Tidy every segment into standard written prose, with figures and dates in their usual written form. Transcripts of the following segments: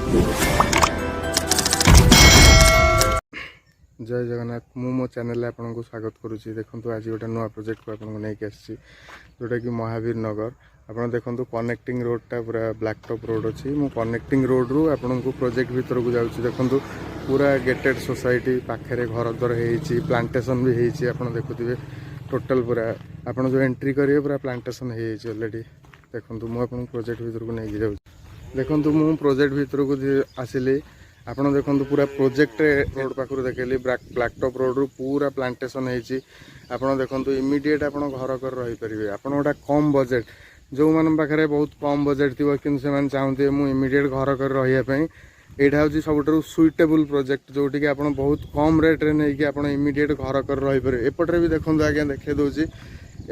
जय जगन्नाथ मु मो चैनल आपको स्वागत करुच्ची। देखो आज गोटे नुआ प्रोजेक्ट को आपको नहीं आसी जोटा कि महावीर नगर। आप देखो कनेक्टिंग रोडटा पूरा ब्लैक टॉप रोड अच्छी। मु कनेक्टिंग रोड रु आपको प्रोजेक्ट भीतर को जाऊँगी। देखो पूरा गेटेड सोसाइटी पाखे घर द्वार हो प्लांटेसन भी होती देखुए टोटल पूरा आप जो एंट्री करेंगे पूरा प्लांटेसन ऑलरेडी। देखो मुझे प्रोजेक्ट भीतर को नहीं जाऊँ। देखो मु प्रोजेक्ट भीतर को आसिली आप देखो पूरा प्रोजेक्ट रोड पाखु देखली ब्लैक टॉप रोड रु पूरा प्लांटेसन होती। आप देखो इमिडिएट आप घर कर रही पारे। आप गोटा कम बजेट जो मान पाखे बहुत कम बजेट थी कि चाहते मुझे इमिडिएट घर कर रही यहाँ हूँ सब सुइटेबल प्रोजेक्ट जोटि आप बहुत कम रेट्रे नहीं कि आप इमिडिएट घर कर रही पारे। एपटे भी देखो आज्ञा देखे दूसरी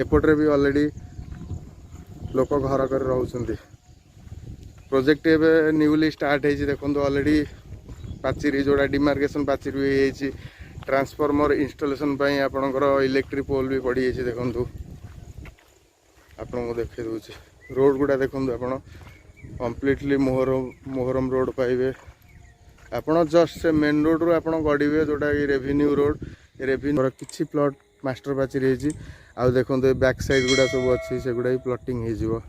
एपटे भी ऑलरेडी लोक घर कर रोचे। प्रोजेक्ट एवं न्यूली स्टार्ट होती देखो ऑलरेडी पाचेरी जोड़ा डिमार्केशन पाचेरी भी ट्रांसफॉर्मर इंस्टॉलेशन आपणकर इलेक्ट्रिक पोल भी पड़ी जाइए। देखो आपको देखे दूसरी रोड गुड़ा देखो आप कम्प्लीटली मोहरम रोड पाइबे। आपड़ जस्ट से मेन रोड रू आप गड़े जोटा कि रेवेन्यू रोड रेवेन्यू किसी प्लॉट मास्टर पाचेरी होती। आउ देखो बैक साइड गुड़ा सब अच्छी से गुड़ा प्लॉटिंग हो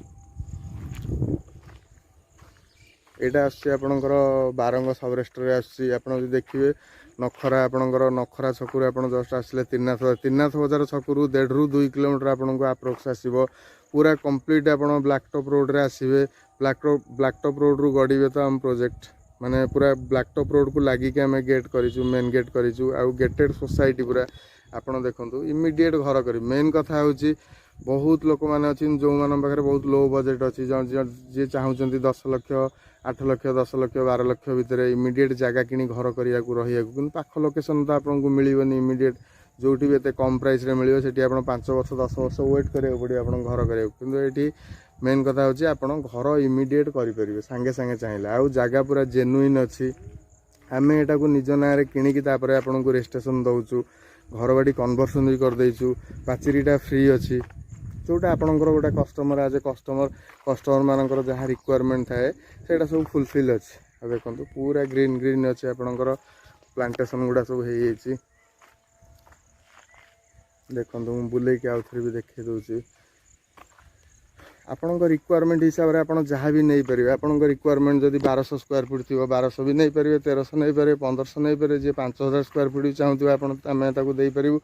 यहाँ आसकर बारंग सबरेस्टर आप देखिए नखरा आपणकर नखरा छकु आप जस्ट आसले त्रिनाथ बजार छकु 1.5 ରୁ 2 किलोमीटर आपको आप्रोक्स आसो। पूरा कंप्लीट आप ब्लैक टॉप रोड रे आसवे। ब्लैक टॉप रोड रू गड़े तो आम प्रोजेक्ट माने पूरा ब्लैक टॉप रोड को लगिक आम गेट करूँ मेन गेट करूँ आउ गेटेड सोसाइटी पूरा आप देखो इमिडिएट घर कर। मेन कथा हूँ बहुत लोक मैंने अच्छी जो मान पाखे बहुत लो बजेट अच्छी जी चाहते 10 लाख 8 लाख 10 लाख 12 लाख भितर इमिडिएट जगह कि घर करने कि पाख लोकेशन तो आपको मिलनी इमिडिएट जोटी भी एत कम प्राइस रे मिले से 5 वर्ष 10 वर्ष वेट करा पड़े आप घर करा कि मेन कथा हूँ आप घर इमिडिएट करेंगे सांगे सांगे चाहिए आउ जगह पूरा जेन्युइन अच्छी। आम यहाँ को निज ना किणिकी आपको रेजिस्ट्रेशन दौचु घर बाड़ी कन्वर्सन भी करदेचु पाचेरीटा फ्री अच्छी जोटा आपंकर गोटे कस्टमर एज ए कस्टमर मानकर जहाँ रिक्वायरमेंट थाए से सब फुलफिल अच्छे। देखो पूरा ग्रीन ग्रीन अच्छे आपंकर प्लांटेसन गुड़ा सब हो देखो मुझे बुले आउ थे भी देखे दूसरी आपंक रिक्वायरमेंट हिसाब से आप जहाँ भी नहीं पारे। आपंक रिक्वायरमेंट जब 1200 स्क्वायर फुट थी 1200 भी नहीं पारे 1300 नहीं पारे 1500 नहीं पारे जी 5000 स्क्वायर फुट भी चाहूँ आप देपारू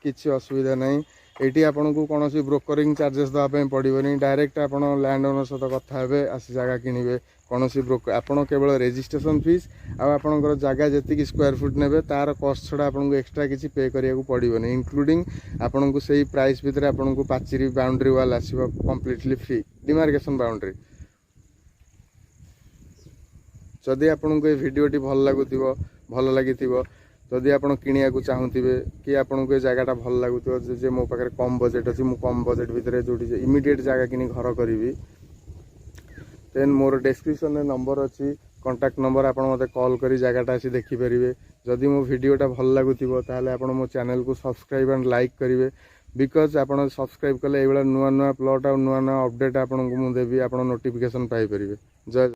किसी असुविधा नहीं। ये आपन को कौन ब्रोकरिंग चार्जेस देवाई पड़ोनी डायरेक्ट आप लैंड ओनर सहित कथा हे आसी जगह किणवे कौन ब्रोकर आप केवल रेजिस्ट्रेशन फीस आपंकर जगह जी स्क्वायर फुट ने तार कस्ट छड़ा आपको एक्सट्रा किसी पे करिया पड़ोनी इंक्लूडिंग आपन को सही प्राइस भितर आपन को पाचेरी बाउंड्री वाल आसो कम्प्लीटली फ्री डिमार्केशन बाउंड्री। जदि आपन को ये वीडियोटी भल लगुव भल लगी जदि आप किणा चाहूथे कि आपको जगहटा भल लगुव जे मो पाखे कम बजेट अच्छी मु कम बजेट भितर जो इमिडिएट जगह कि घर करी देन मोर डिस्क्रिप्शन में नंबर अच्छी कांटेक्ट नंबर आप मत कॉल कर जगहटा आसी देखिपारे। जदि मो वीडियोटा भल लगुव ताले आप मो चैनल को सब्सक्राइब एंड लाइक करेंगे बिकज आप सब्सक्राइब कले ये नुआ नुआ प्लॉट और नुआ नुआ अपडेट आपको मुझे देवी आप नोटिफिकेशन पाइपर। जय